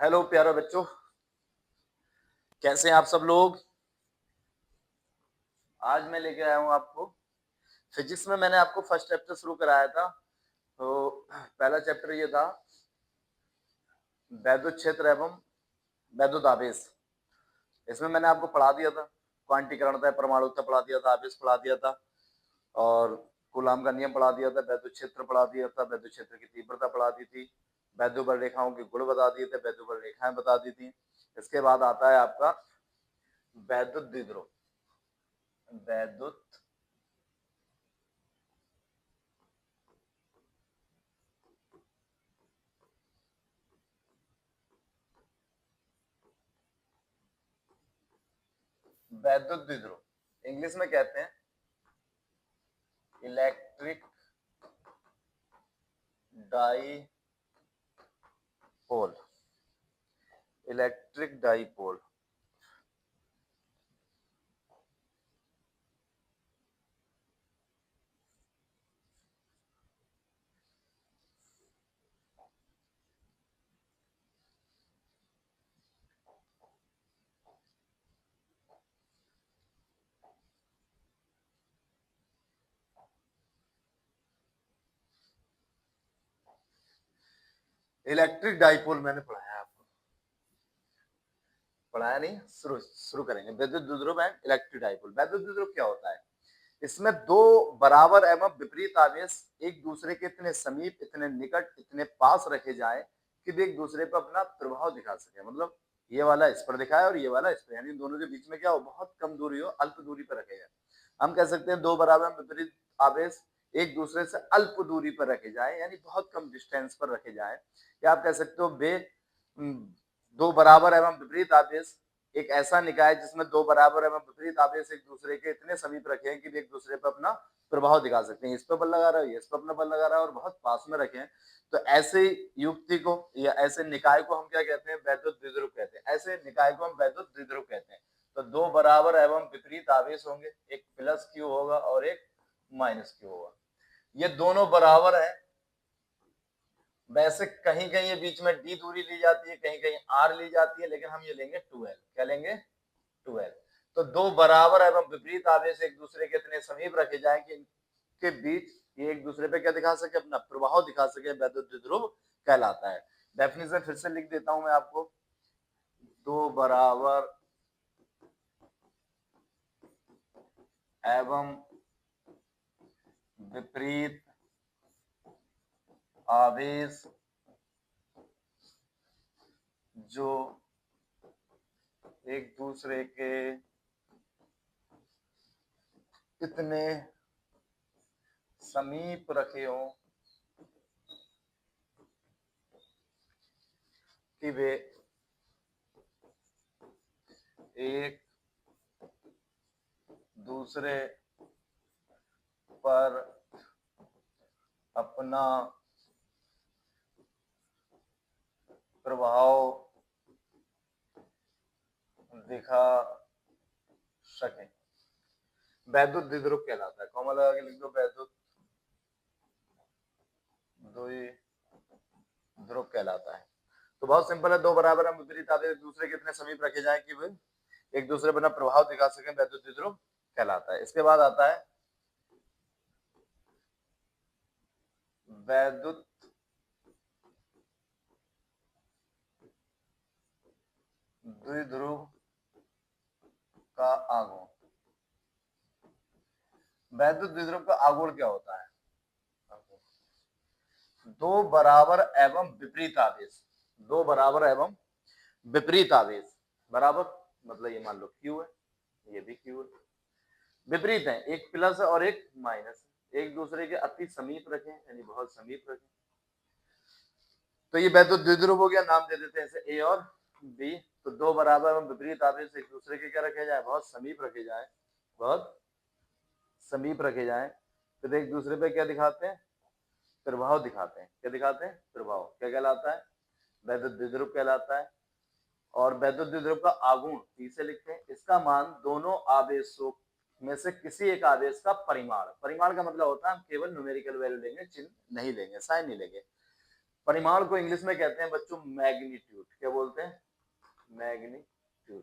Hello प्यारे बच्चों, कैसे हैं आप सब लोग। आज मैं लेके आया हूँ आपको फिजिक्स में। मैंने आपको फर्स्ट चैप्टर शुरू कराया था। तो पहला चैप्टर ये था वैद्युत क्षेत्र एवं वैद्युत आवेश। इसमें मैंने आपको पढ़ा दिया था क्वांटीकरणता, परमाणुता पढ़ा दिया था, आवेश पढ़ा दिया था और कूलाम का नियम पढ़ा दिया था, वैद्युत क्षेत्र पढ़ा दिया था, वैद्युत क्षेत्र की तीव्रता पढ़ा दी थी, वैद्युत बल रेखाओं के गुण बता दिए थे, वैद्युत बल रेखाएं बता दी थी। इसके बाद आता है आपका वैद्युत द्विध्रुव। वैद्युत वैद्युत द्विध्रुव इंग्लिश में कहते हैं electric dipole. Electric dipole electric dipole मैंने पढ़ाया आपको, पढ़ाया नहीं, शुरू शुरू करेंगे। वैद्युत द्विध्रुव एंड इलेक्ट्रिक डाईपोल। वैद्युत द्विध्रुव क्या होता है? इसमें दो बराबर एवं विपरीत आवेश एक दूसरे के इतने समीप, इतने निकट, इतने पास रखे जाए कि वे एक दूसरे पर अपना प्रभाव दिखा सके। मतलब ये वाला इस पर दिखाए और ये वाला इस पर, यानी दोनों के बीच में क्या हो, बहुत कम दूरी हो, अल्प दूरी पर रखे जाए। हम कह सकते हैं दो बराबर एवं विपरीत आवेश एक दूसरे से अल्प दूरी पर रखे जाए, यानी बहुत कम डिस्टेंस पर रखे जाए। या आप कह सकते हो वे दो बराबर एवं विपरीत आवेश एक ऐसा निकाय जिसमें दो बराबर एवं विपरीत आवेश एक दूसरे के इतने समीप रखे हैं कि वे एक दूसरे पर अपना प्रभाव दिखा सकते हैं। इस पर बल लगा रहा है, इस पर अपना बल लगा रहा है और बहुत पास में रखे हैं। तो ऐसे युक्ति को या ऐसे निकाय को हम क्या कहते हैं? वैद्युत द्विध्रुव कहते हैं। ऐसे निकाय को हम वैद्युत द्विध्रुव कहते हैं। तो दो बराबर एवं विपरीत आवेश होंगे, एक प्लस क्यू होगा और एक माइनस क्यू होगा। ये दोनों बराबर है। वैसे कहीं कहीं ये बीच में डी दूरी ली जाती है, कहीं कहीं आर ली जाती है, लेकिन हम ये लेंगे 2l। क्या लेंगे? 2l। तो दो बराबर एवं विपरीत आवेश एक दूसरे के इतने समीप रखे जाए कि इनके बीच ये एक दूसरे पे क्या दिखा सके? अपना प्रभाव दिखा सके। वैद्युत द्विध्रुव कहलाता है। डेफिनेशन फिर से लिख देता हूं मैं आपको। दो बराबर एवं विपरीत आवेश जो एक दूसरे के इतने समीप रखे हों कि वे एक दूसरे पर अपना प्रभाव दिखा सके, वैद्युत द्विध्रुव कहलाता है। कॉमा लगा के लिख दो, वैद्युत द्विध्रुव कहलाता है। तो बहुत सिंपल है, दो बराबर एवं विपरीत आवेश एक दूसरे के इतने समीप रखे जाए कि वे एक दूसरे पर अपना प्रभाव दिखा सके, वैद्युत द्विध्रुव कहलाता है। इसके बाद आता है वैद्युत द्विध्रुव का आघूर्ण। वैद्युत द्विध्रुव का आघूर्ण क्या होता है? दो बराबर एवं विपरीत आवेश, दो बराबर एवं विपरीत आवेश, बराबर मतलब ये मान लो Q है, ये भी Q है, विपरीत है, एक प्लस और एक माइनस, एक दूसरे के अति समीप रखें, यानी बहुत समीप रखें, तो ये वैद्युत द्विध्रुव हो गया। नाम दे देते हैं इसे A और B। तो दो बराबर एवं विपरीत आवेश एक दूसरे के क्या रखे जाए? बहुत समीप रखे जाए, बहुत समीप रखे जाए, तो एक दूसरे पे क्या दिखाते हैं? प्रभाव दिखाते हैं। क्या दिखाते हैं? प्रभाव। क्या कहलाता है? वैद्युत द्विध्रुव कहलाता है। और वैद्युत द्विध्रुव का आघूर्ण इसे लिखते हैं, इसका मान दोनों आवेशों में से किसी एक आवेश का परिमाण। परिमाण का मतलब होता है हम केवल न्यूमेरिकल वैल्यू लेंगे, चिन्ह नहीं लेंगे, साइन नहीं लेंगे। परिमाण को इंग्लिश में कहते हैं बच्चों मैग्नीट्यूड। क्या बोलते हैं? मैग्नीट्यूड।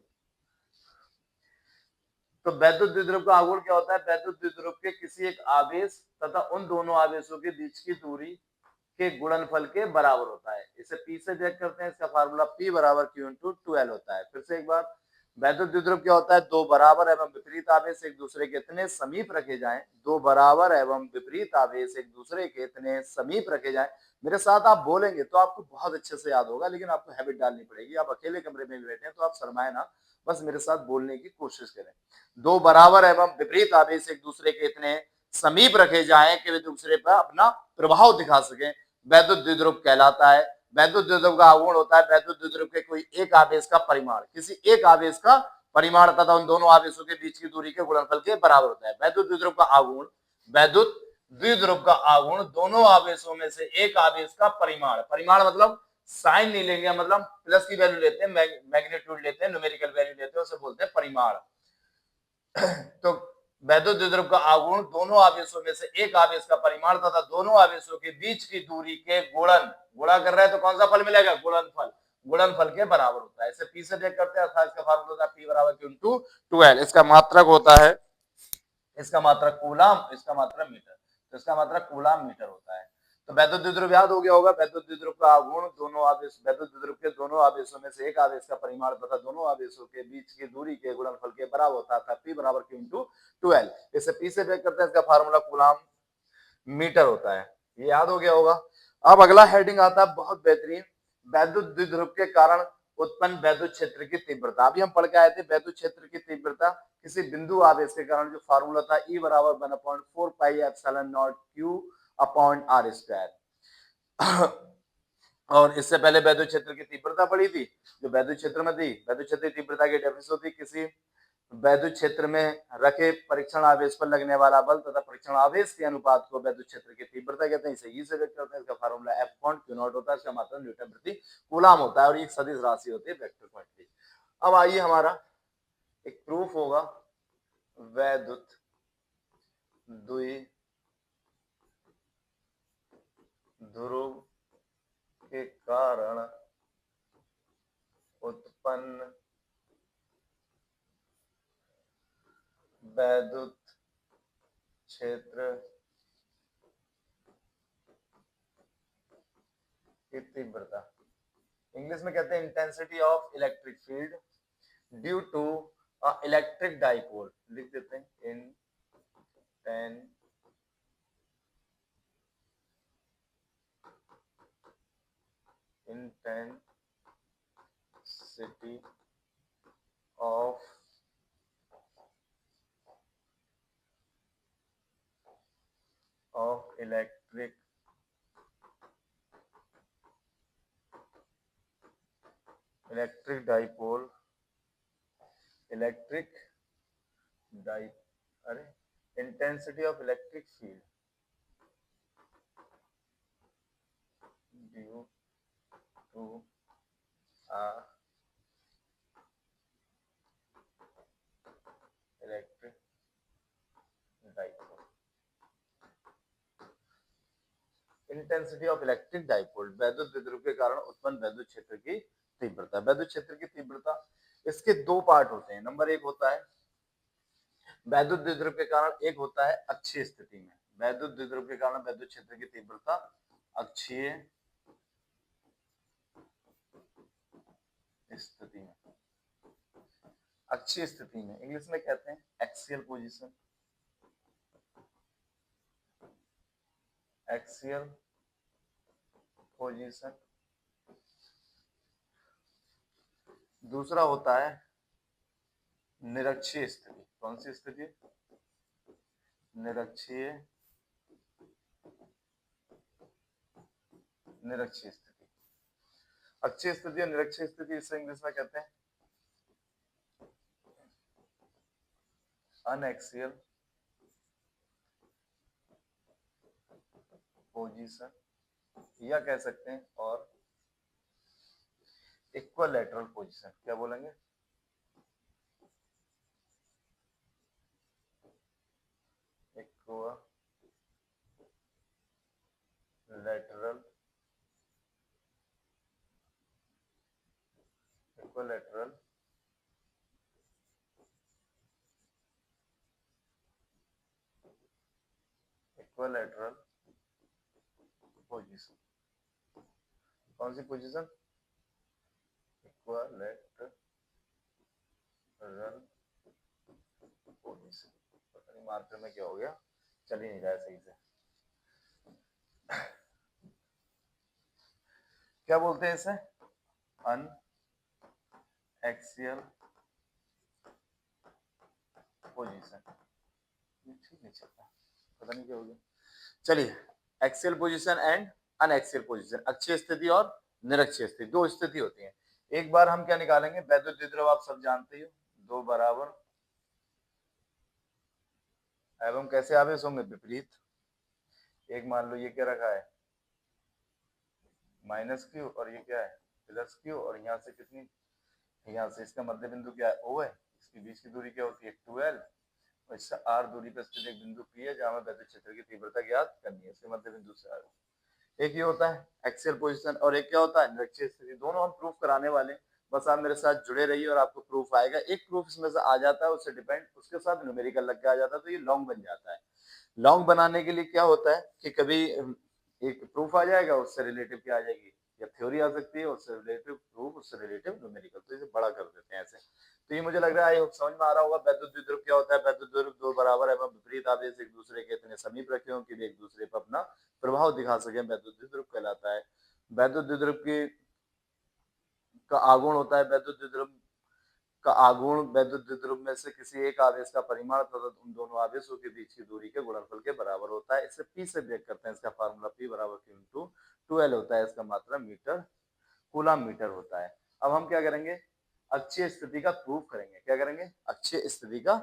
तो वैद्युत द्विध्रुव का आघूर्ण क्या होता है? वैद्युत द्विध्रुव के किसी एक आवेश तथा उन दोनों आवेशों के बीच की दूरी के गुणनफल के बराबर होता है। इसे P से व्यक्त करते हैं। इसका फार्मूला P बराबर Q इंटू 12 होता है। फिर से एक बार, वैद्युत द्विध्रुव क्या होता है? दो बराबर एवं विपरीत आवेश एक दूसरे के इतने समीप रखे जाएं, दो बराबर एवं विपरीत आवेश एक दूसरे के इतने समीप रखे जाएं। मेरे साथ आप बोलेंगे तो आपको बहुत अच्छे से याद होगा, लेकिन आपको हैबिट डालनी पड़ेगी। आप अकेले कमरे में भी बैठे हैं तो आप शर्माए ना, बस मेरे साथ बोलने की कोशिश करें। दो बराबर एवं विपरीत आवेश एक दूसरे के इतने समीप रखे जाएं कि वे दूसरे पर अपना प्रभाव दिखा सकें, वैद्युत द्विध्रुव कहलाता है। वैद्युत द्विध्रुव का आघूर्ण होता है वैद्युत द्विध्रुव के कोई एक आवेश का परिमाण, किसी एक आवेश का परिमाण तथा उन दोनों आवेशों के बीच की दूरी के गुणनफल के बराबर होता है। वैद्युत द्विध्रुव का आघूर्ण, वैद्युत द्विध्रुव का आघूर्ण दोनों आवेशों में से एक आवेश का परिमाण, परिमाण मतलब साइन नहीं लेंगे, मतलब प्लस की वैल्यू लेते हैं, मैग्नीट्यूड लेते हैं, न्यूमेरिकल वैल्यू लेते हैं, उसे बोलते हैं परिमाण। तो वैद्युत द्विध्रुव का आघूर्ण दोनों आवेशों में से एक आवेश का परिमाण तथा दोनों आवेशों के बीच की दूरी के गुणा कर रहा है तो कौन सा फल मिलेगा? गुणनफल, गुणनफल के बराबर होता है। इसे P से व्यक्त करते हैं, अर्थात इसका फार्मूला होता है P बराबर Q इंटू 12। इसका मात्रक होता है, इसका मात्रक कूलाम, इसका मात्रक मीटर, तो इसका मात्रक कूलाम मीटर होता है। तो वैद्युत द्विध्रुव याद हो गया होगा। वैद्युत द्विध्रुव का आघूर्ण दोनों आवेश, वैद्युत द्विध्रुव के दोनों आवेशों में से एक आवेश का परिमाण तथा दोनों आवेशों के बीच की दूरी के गुणनफल के बराबर होता है। P बराबर Q इंटू 12। इसे P से व्यक्त करते हैं, इसका फार्मूला कूलाम मीटर होता है। ये याद हो गया होगा। अब अगला हेडिंग आता है बहुत बेहतरीन, वैद्युत द्विध्रुव के कारण उत्पन्न वैद्युत क्षेत्र की तीव्रता। अभी हम पढ़ के आए थे वैद्युत क्षेत्र की तीव्रता किसी बिंदु आवेश के कारण, जो फार्मूला था E बराबर 1/4 pi epsilon not Q upon R square. और इससे पहले वैद्युत क्षेत्र की तीव्रता पड़ी थी, जो वैद्युत क्षेत्र में थी। वैद्युत क्षेत्र की तीव्रता की डेफिनेशन होती, किसी वैद्युत क्षेत्र में रखे परीक्षण आवेश पर लगने वाला बल तथा परीक्षण आवेश के अनुपात को वैद्युत क्षेत्र की तीव्रता कहते हैं। इसे ई से व्यक्त करते हैं। इसका formula F upon Q not होता है। इसका मात्रक न्यूटन प्रति कूलाम होता है और ये एक सदिश राशि होती है, वेक्टर क्वांटिटी। अब आइए, हमारा एक प्रूफ होगा, वैद्युत द्विध्रुव के कारण उत्पन्न वैद्युत क्षेत्र की तीव्रता, इंग्लिश में कहते हैं intensity of electric field due to electric dipole. लिख देते हैं intensity of electric dipole, intensity of electric field due to electric dipole, intensity of electric dipole, वैद्युत द्विध्रुव के कारण उत्पन्न वैद्युत क्षेत्र की तीव्रता। वैद्युत क्षेत्र की तीव्रता, इसके दो पार्ट होते हैं। नंबर एक होता है वैद्युत द्विध्रुव के कारण, एक होता है अक्षीय स्थिति में। वैद्युत द्विध्रुव के कारण वैद्युत क्षेत्र की तीव्रता अक्षीय स्थिति में, अक्षीय स्थिति में इंग्लिश में कहते हैं एक्सियल पोजीशन, एक्सियल पोजीशन। दूसरा होता है निरक्षीय स्थिति। कौन सी स्थिति? निरक्षीय स्थिति। अक्षीय स्थिति और निरक्षीय स्थिति, इसे इंग्लिश में कहते हैं अनएक्सियल पोजीशन, या कह सकते हैं और इक्विलैटरल पोजीशन। क्या बोलेंगे? इक्विलैटरल इक्विलैटरल पोजीशन, कौन सी पोजीशन? Equilateral position. पता नहीं मार्कर में क्या हो गया, चल ही नहीं रहा है सही से। क्या बोलते हैं इसे? अन एक्सियल पोजीशन। ठीक नहीं चलता, पता नहीं क्या हो गया। चलिए, एक्सियल पोजीशन एंड अनएक्सियल पोजीशन, अक्षीय स्थिति और निरक्षीय स्थिति, दो स्थिति होती है। एक बार हम क्या निकालेंगे, वैद्युत द्विध्रुव आप सब जानते हो, दो बराबर एवं कैसे आवेश होंगे, विपरीत। एक मान लो ये क्या रखा है, माइनस क्यू, और ये क्या है, प्लस क्यू, और यहाँ से कितनी, यहाँ से इसका मध्य बिंदु क्या है, ओ है, इसके बीच की दूरी क्या होती है, 2l, और इससे r दूरी पर स्थित एक बिंदु P है जहां हमें वैद्युत क्षेत्र की तीव्रता ज्ञात करनी है, इसके मध्य बिंदु से r। एक ये होता है एक्सियल पोजीशन, और एक क्या होता है, निरक्षीय स्थिति। दोनों हम प्रूफ कराने वाले, बस आप मेरे साथ जुड़े रहिए और आपको प्रूफ आएगा। एक प्रूफ इसमें से आ जाता है, उससे डिपेंड, उसके साथ न्यूमेरिकल लग के आ जाता है, तो ये लॉन्ग बन जाता है। लॉन्ग बनाने के लिए क्या होता है कि कभी एक प्रूफ आ जाएगा, उससे रिलेटिव क्या आ जाएगी, या थ्योरी आ सकती है, उससे रिलेटिव प्रूफ, उससे रिलेटिव न्यूमेरिकल, तो इसे बड़ा कर देते हैं ऐसे। तो ये मुझे लग रहा है समझ में आ रहा होगा। वैद्युत द्विध्रुव क्या होता है, वैद्युत द्विध्रुव दो बराबर एवं विपरीत आवेश एक दूसरे के इतने समीप रखे हों कि वे एक दूसरे पर अपना प्रभाव दिखा सके, वैद्युत द्विध्रुव कहलाता है। वैद्युत द्विध्रुव की का आगुण होता है, वैद्युत द्विध्रुव का आगुण वैद्युत द्विध्रुव में से किसी एक आवेश का परिमाण तथा उन दोनों आवेशों के बीच की दूरी के गुणनफल के बराबर होता है। इसे P से ब्रेक करते हैं, इसका फार्मूला P बराबर Q इंटू 2L होता है, इसका मात्रा मीटर कूलम मीटर होता है। अब हम क्या करेंगे, अक्षीय स्थिति का प्रूफ करेंगे। क्या करेंगे, अक्षीय स्थिति का